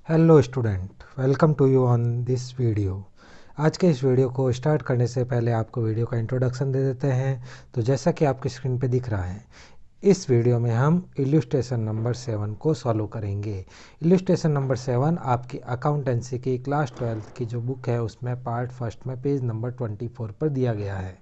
Hello student, welcome to you on this video. आज के इस वीडियो को स्टार्ट करने से पहले आपको वीडियो का इंट्रोडक्शन दे देते हैं। तो जैसा कि आपकी स्क्रीन पे दिख रहा है, इस वीडियो में हम इल्यूस्ट्रेशन नंबर 7 को सॉल्व करेंगे। इल्यूस्ट्रेशन नंबर 7 आपकी अकाउंटेंसी की क्लास 12 की जो बुक है उसमें पार्ट फर्स्ट में पेज नंबर 24 पर दिया गया है।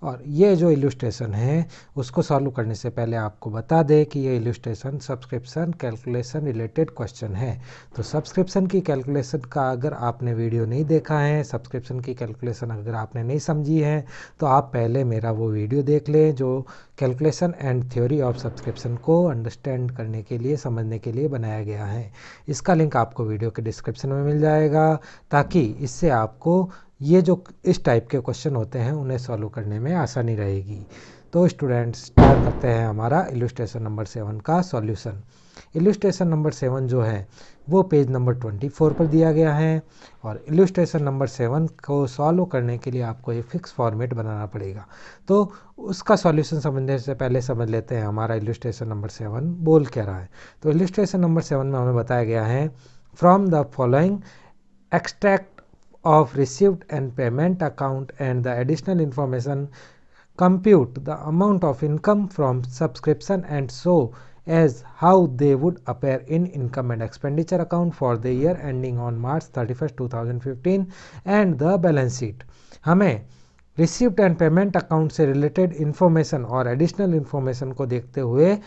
और ये जो इल्यूस्ट्रेशन है उसको सॉल्व करने से पहले आपको बता दें कि ये इल्यूस्ट्रेशन सब्सक्रिप्शन कैलकुलेशन रिलेटेड क्वेश्चन है। तो सब्सक्रिप्शन की कैलकुलेशन का अगर आपने वीडियो नहीं देखा है, सब्सक्रिप्शन की कैलकुलेशन अगर आपने नहीं समझी है, तो आप पहले मेरा वो वीडियो देख लें जो calculation and theory of subscription को अंडरस्टैंड करने के लिए, समझने के लिए बनाया गया है। इसका लिंक आपको वीडियो के डिस्क्रिप्शन में मिल जाएगा, ताकि इससे आपको ये जो इस टाइप के क्वेश्चन होते हैं उन्हें सॉल्व करने में आसानी रहेगी। तो स्टूडेंट्स, स्टार्ट करते हैं हमारा इल्यूस्ट्रेशन नंबर 7 का सॉल्यूशन। इल्यूस्ट्रेशन नंबर 7 जो है वो पेज नंबर 24 पर दिया गया है। और इल्यूस्ट्रेशन नंबर 7 को सॉल्व करने के लिए आपको एक फिक्स फॉर्मेट बनाना पड़ेगा। तो उसका सॉल्यूशन समझने से पहले समझ लेते हैं हमारा इल्यूस्ट्रेशन नंबर 7 बोल क्या रहा है। तो इल्यूस्ट्रेशन नंबर 7 में हमें बताया गया है, from the following extract of received and payment account and the additional information, compute the amount of income from subscription and so as how they would appear in income and expenditure account for the year ending on March 31st 2015 and the balance sheet। हमें received and payment account से related information और additional information को देखते हुए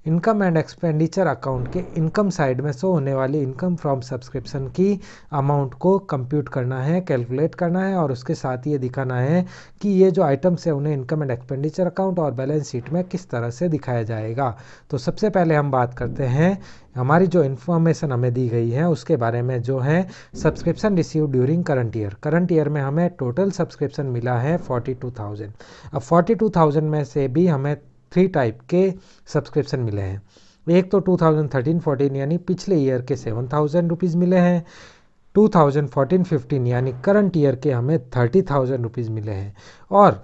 income and expenditure account के income side में show होने वाली इनकम फ्रॉम सब्सक्रिप्शन की अमाउंट को कंप्यूट करना है, कैलकुलेट करना है, और उसके साथ ये दिखाना है कि ये जो आइटम्स है उन्हें इनकम एंड एक्सपेंडिचर अकाउंट और बैलेंस शीट में किस तरह से दिखाया जाएगा। तो सबसे पहले हम बात करते हैं हमारी जो इन्फॉर्मेशन हमें दी गई है उसके बारे में, जो है subscription receive during current year. Current year में हमें टोटल सब्सक्रिप्शन मिला है 42,000। अब 42,000 में से भी हमें 3 टाइप के सब्सक्रिप्शन मिले हैं। एक तो 2013-14 यानी पिछले ईयर के 7,000 रुपीज़ मिले हैं। 2014-15 यानी करंट ईयर के हमें 30,000 रुपीज़ मिले हैं। और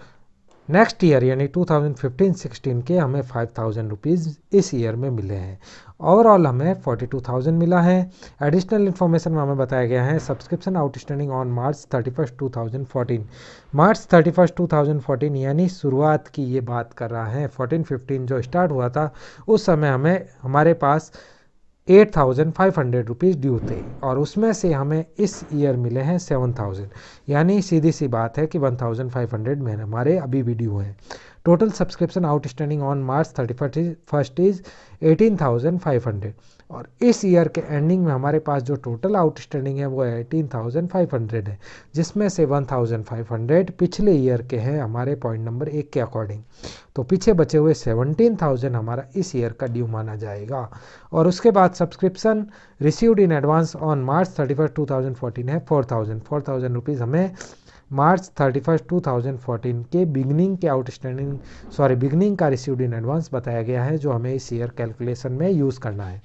नेक्स्ट ईयर यानी 2015-16 के हमें 5,000 रुपीज़ इस ईयर में मिले हैं। ओवरऑल हमें 42,000 मिला है। एडिशनल इन्फॉर्मेशन में हमें बताया गया है subscription outstanding on March 31st 2014। March 31st 2014 यानी शुरुआत की ये बात कर रहा है। 14-15 जो स्टार्ट हुआ था उस समय हमारे पास 8,500 रुपीज़ ड्यू थे, और उसमें से हमें इस ईयर मिले हैं 7,000, यानी सीधी सी बात है कि 1,500 में हमारे अभी भी ड्यू हैं। Total subscription outstanding on March 31st is 18,500, और इस ईयर के एंडिंग में हमारे पास जो टोटल आउटस्टैंडिंग है वो 18,500 है, जिसमें से 1,500 पिछले ईयर के हैं हमारे पॉइंट नंबर 1 के अकॉर्डिंग। तो पीछे बचे हुए 17,000 हमारा इस ईयर का ड्यू माना जाएगा। और उसके बाद subscription received in advance on March 31st 2014 है 4,000 रुपीज़ हमें मार्च 31st 2014 के बिगनिंग का रिसीव्ड इन एडवांस बताया गया है, जो हमें इस ईयर कैलकुलेशन में यूज़ करना है।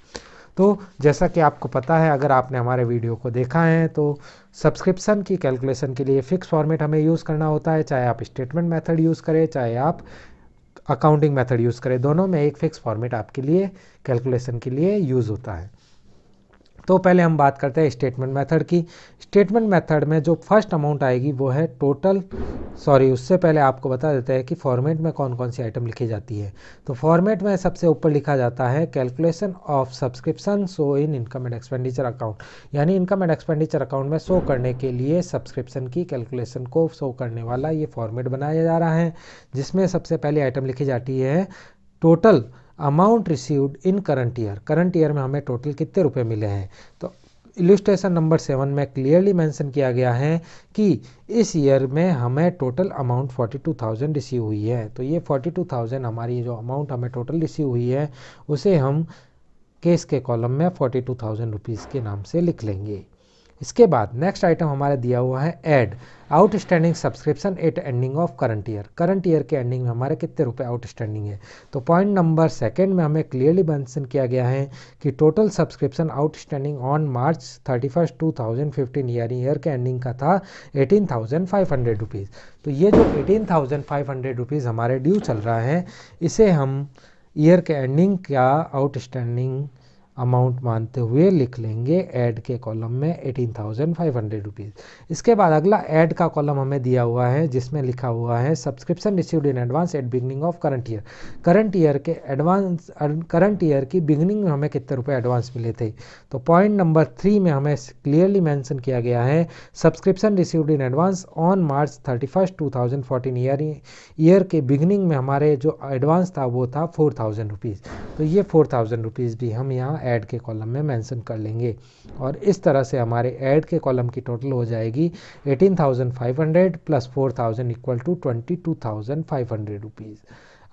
तो जैसा कि आपको पता है, अगर आपने हमारे वीडियो को देखा है, तो सब्सक्रिप्शन की कैलकुलेशन के लिए फ़िक्स फॉर्मेट हमें यूज़ करना होता है। चाहे आप स्टेटमेंट मेथड यूज़ करें, चाहे आप अकाउंटिंग मेथड यूज़ करें, दोनों में एक फ़िक्स फॉर्मेट आपके लिए कैलकुलेशन के लिए यूज़ होता है। तो पहले हम बात करते हैं स्टेटमेंट मेथड की। स्टेटमेंट मेथड में जो फर्स्ट अमाउंट आएगी वो है उससे पहले आपको बता देते हैं कि फॉर्मेट में कौन कौन सी आइटम लिखी जाती है। तो फॉर्मेट में सबसे ऊपर लिखा जाता है calculation of subscription show in income and expenditure account, यानी इनकम एंड एक्सपेंडिचर अकाउंट में शो करने के लिए सब्सक्रिप्शन की कैलकुलेशन को शो करने वाला ये फॉर्मेट बनाया जा रहा है, जिसमें सबसे पहले आइटम लिखी जाती है total amount received in current year. Current year में हमें टोटल कितने रुपए मिले हैं। तो इल्यूस्ट्रेशन नंबर 7 में क्लियरली मेंशन किया गया है कि इस ईयर में हमें टोटल अमाउंट 42,000 रिसीव हुई है। तो ये 42,000 हमारी जो अमाउंट हमें टोटल रिसीव हुई है उसे हम केस के कॉलम में 42,000 रुपीज़ के नाम से लिख लेंगे। इसके बाद नेक्स्ट आइटम हमारा दिया हुआ है add outstanding subscription eight ending of current year. Current year के एंडिंग में हमारे कितने रुपए आउटस्टैंडिंग है। तो पॉइंट नंबर 2 में हमें क्लियरली मेंशन किया गया है कि total subscription outstanding on March 31st 2015 यानी ईयर के एंडिंग का था 18,500 रुपीज़। तो ये जो 18,500 रुपीज़ हमारे ड्यू चल रहा है, इसे हम ईयर के एंडिंग का आउटस्टैंडिंग अमाउंट मानते हुए लिख लेंगे ऐड के कॉलम में 18,500 रुपीज़। इसके बाद अगला ऐड का कॉलम हमें दिया हुआ है जिसमें लिखा हुआ है subscription received in advance at beginning of current year. Current year की बिगनिंग में हमें कितने रुपए एडवांस मिले थे। तो पॉइंट नंबर 3 में हमें क्लियरली मेंशन किया गया है subscription received in advance on March 31, 2014 year के बिगनिंग में हमारे जो एडवांस था वो था 4,000 रुपीज़। तो ये 4,000 रुपीज़ भी हम यहाँ ऐड के कॉलम में मेंशन कर लेंगे और इस तरह से हमारे ऐड के कॉलम की टोटल हो जाएगी 18,500 प्लस 4,000 इक्वल टू 22,500 रुपीज़।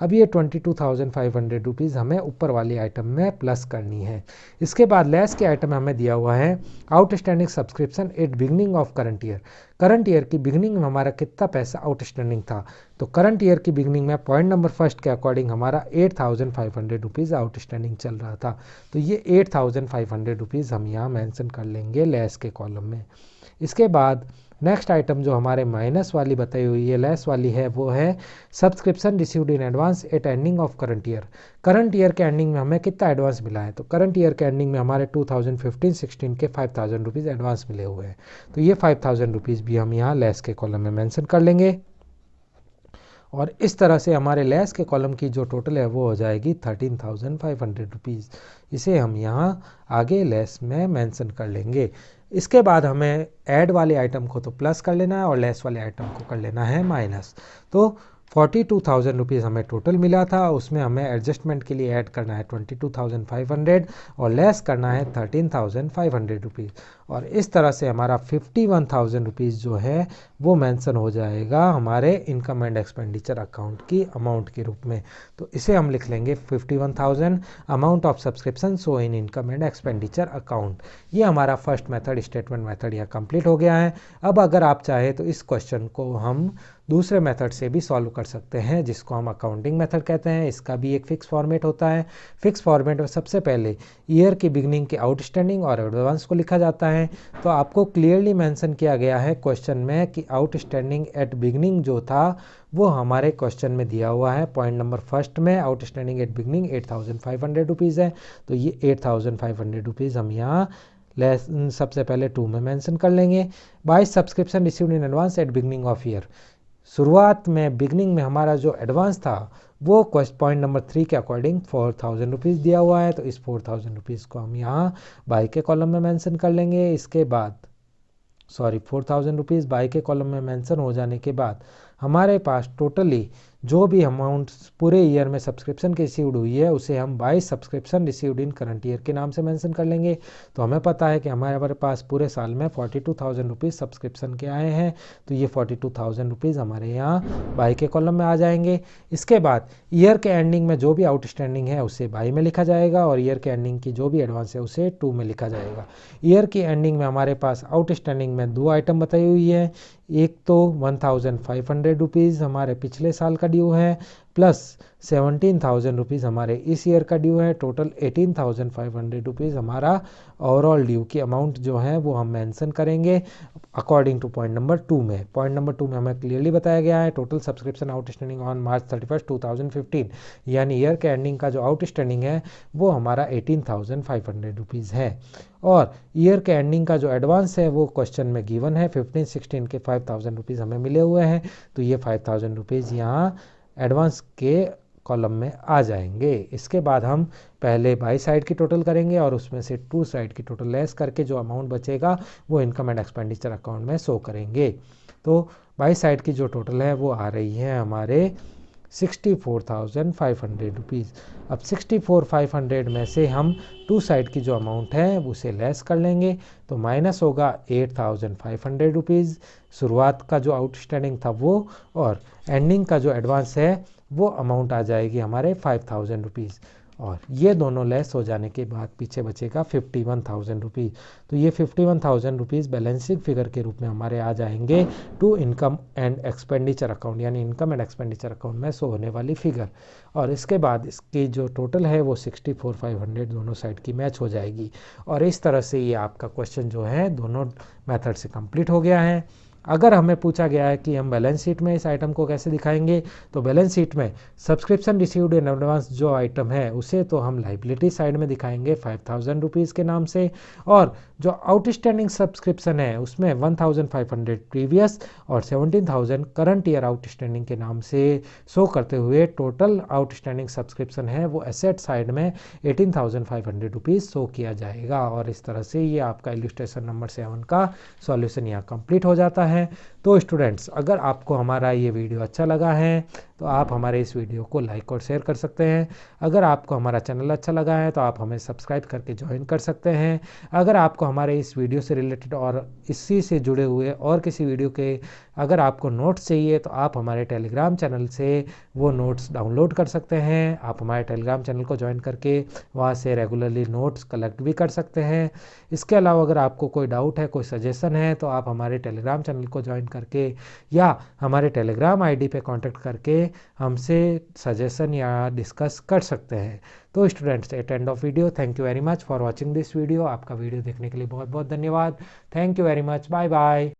अब ये 22,500 रुपीज़ हमें ऊपर वाली आइटम में प्लस करनी है। इसके बाद लेस के आइटम हमें दिया हुआ है outstanding subscription eight beginning of current year. Current year की बिगनिंग में हमारा कितना पैसा आउटस्टैंडिंग था। तो करंट ईयर की बिगनिंग में पॉइंट नंबर फर्स्ट के अकॉर्डिंग हमारा 8,500 रुपीज़ आउटस्टैंडिंग चल रहा था। तो ये 8,500 रुपीज़ हम यहाँ मेंशन कर लेंगे लेस के कॉलम में। इसके बाद नेक्स्ट आइटम जो हमारे माइनस वाली बताई हुई है लेस वाली है वो है subscription received in advance eight ending of current year. Current year के एंडिंग में हमें कितना एडवांस मिला है। तो करंट ईयर के एंडिंग में हमारे 2015-16 के 5,000 रुपीज़ एडवांस मिले हुए हैं। तो ये 5,000 रुपीज़ भी हम यहाँ लेस के कॉलम में मेंशन कर लेंगे और इस तरह से हमारे लेस के कॉलम की जो टोटल है वो हो जाएगी 13,500 रुपीज़। इसे हम यहाँ आगे लेस में मेंशन कर लेंगे। इसके बाद हमें ऐड वाले आइटम को तो प्लस कर लेना है और लेस वाले आइटम को कर लेना है माइनस। तो 42,000 रुपीज़ हमें टोटल मिला था, उसमें हमें एडजस्टमेंट के लिए ऐड करना है 22,500 और लेस करना है 13,500 रुपीज़ और इस तरह से हमारा 51,000 रुपीज़ जो है वो मेंशन हो जाएगा हमारे इनकम एंड एक्सपेंडिचर अकाउंट की अमाउंट के रूप में। तो इसे हम लिख लेंगे 51,000 amount of subscription so in income and expenditure account. ये हमारा फर्स्ट मेथड स्टेटमेंट मेथड यहाँ कंप्लीट हो गया है। अब अगर आप चाहें तो इस क्वेश्चन को हम दूसरे मेथड से भी सॉल्व कर सकते हैं जिसको हम अकाउंटिंग मेथड कहते हैं। इसका भी एक फिक्स फॉर्मेट होता है। फिक्स फॉर्मेट में सबसे पहले ईयर की बिगनिंग के आउटस्टैंडिंग और एडवांस को लिखा जाता है। तो आपको क्लियरली मेंशन किया गया है क्वेश्चन में कि आउटस्टैंडिंग एट बिगनिंग जो था वो हमारे क्वेश्चन में दिया हुआ है पॉइंट नंबर फर्स्ट में आउटस्टैंडिंग एट बिगनिंग 8,500 रुपीज़ है। तो ये 8,500 रुपीज़ हम यहाँ सबसे पहले 2 में मेंशन कर लेंगे। By subscription received in advance at beginning of year. शुरुआत में बिगनिंग में हमारा जो एडवांस था वो पॉइंट नंबर 3 के अकॉर्डिंग 4,000 रुपीज़ दिया हुआ है। तो इस 4,000 रुपीज़ को हम यहाँ बाई के कॉलम में मेंशन कर लेंगे। इसके बाद 4,000 रुपीज़ बाई के कॉलम में मेंशन हो जाने के बाद हमारे पास टोटली जो भी अमाउंट पूरे ईयर में सब्सक्रिप्शन की रिसीव्ड हुई है उसे हम by subscription received in current year के नाम से मेंशन कर लेंगे। तो हमें पता है कि हमारे पास पूरे साल में 42,000 रुपीज़ सब्सक्रिप्शन के आए हैं। तो ये 42,000 रुपीज़ हमारे यहाँ बाई के कॉलम में आ जाएंगे। इसके बाद ईयर के एंडिंग में जो भी आउटस्टैंडिंग है उसे बाई में लिखा जाएगा और ईयर के एंडिंग की जो भी एडवांस है उसे 2 में लिखा जाएगा। ईयर की एंडिंग में हमारे पास आउटस्टैंडिंग में 2 आइटम बताई हुई है। एक तो 1,500 रुपीज़ हमारे पिछले साल का ड्यू है प्लस 17,000 रुपीज़ हमारे इस ईयर का ड्यू है। टोटल 18,500 रुपीज़ हमारा ओवरऑल ड्यू की अमाउंट जो है वो हम मेंशन करेंगे अकॉर्डिंग टू पॉइंट नंबर 2 में। पॉइंट नंबर 2 में हमें क्लियरली बताया गया है total subscription outstanding on March 31, 2015 यानी ईयर के एंडिंग का जो आउटस्टैंडिंग है वो हमारा 18,500 रुपीज़ है और ईयर के एंडिंग का जो एडवांस है वो क्वेश्चन में गिवन है 15-16 के 5,000 रुपीज़ हमें मिले हुए हैं। तो ये 5,000 रुपीज़ यहाँ एडवांस के कॉलम में आ जाएंगे। इसके बाद हम पहले बाई साइड की टोटल करेंगे और उसमें से टू साइड की टोटल लेस करके जो अमाउंट बचेगा वो इनकम एंड एक्सपेंडिचर अकाउंट में शो करेंगे। तो बाई साइड की जो टोटल है वो आ रही है हमारे 64,500 रुपीज़। अब 64,500 में से हम टू साइड की जो अमाउंट है उसे लेस कर लेंगे। तो माइनस होगा 8,500 रुपीज़ शुरुआत का जो आउटस्टैंडिंग था वो और एंडिंग का जो एडवांस है वो अमाउंट आ जाएगी हमारे 5,000 रुपीज़ और ये दोनों लेस हो जाने के बाद पीछे बचेगा 51,000 रुपीज़। तो ये 51,000 रुपीज़ बैलेंसिंग फिगर के रूप में हमारे आ जाएंगे to income and expenditure account यानी इनकम एंड एक्सपेंडिचर अकाउंट में शो होने वाली फिगर। और इसके बाद इसकी जो टोटल है वो 64,500 दोनों साइड की मैच हो जाएगी। और इस तरह से ये आपका क्वेश्चन जो है दोनों मेथड से कंप्लीट हो गया है। अगर हमें पूछा गया है कि हम बैलेंस शीट में इस आइटम को कैसे दिखाएंगे, तो बैलेंस शीट में सब्सक्रिप्शन रिसीव्ड इन एडवांस जो आइटम है उसे तो हम लाइबिलिटी साइड में दिखाएंगे 5000 रुपीज़ के नाम से, और जो आउटस्टैंडिंग सब्सक्रिप्शन है उसमें 1500 प्रीवियस और 17000 करंट ईयर आउटस्टैंडिंग के नाम से शो करते हुए टोटल आउटस्टैंडिंग सब्सक्रिप्शन है वो एसेट साइड में 18500 रुपीज़ शो किया जाएगा। और इस तरह से ये आपका इलस्ट्रेशन नंबर 7 का सॉल्यूशन यहाँ कंप्लीट हो जाता है। तो स्टूडेंट्स, अगर आपको हमारा ये वीडियो अच्छा लगा है तो आप हमारे इस वीडियो को लाइक और शेयर कर सकते हैं। अगर आपको हमारा चैनल अच्छा लगा है तो आप हमें सब्सक्राइब करके ज्वाइन कर सकते हैं। अगर आपको हमारे इस वीडियो से रिलेटेड और इसी से जुड़े हुए और किसी वीडियो के अगर आपको नोट्स चाहिए तो आप हमारे टेलीग्राम चैनल से वो नोट्स डाउनलोड कर सकते हैं। आप हमारे टेलीग्राम चैनल को ज्वाइन करके वहाँ से रेगुलरली नोट्स कलेक्ट भी कर सकते हैं। इसके अलावा अगर आपको कोई डाउट है, कोई सजेशन है, तो आप हमारे टेलीग्राम चैनल को ज्वाइन करके या हमारे टेलीग्राम आईडी पे कांटेक्ट करके हमसे सजेशन या डिस्कस कर सकते हैं। तो students, at end of video, thank you very much for watching this video. आपका वीडियो देखने के लिए बहुत बहुत धन्यवाद। Thank you very much. Bye bye.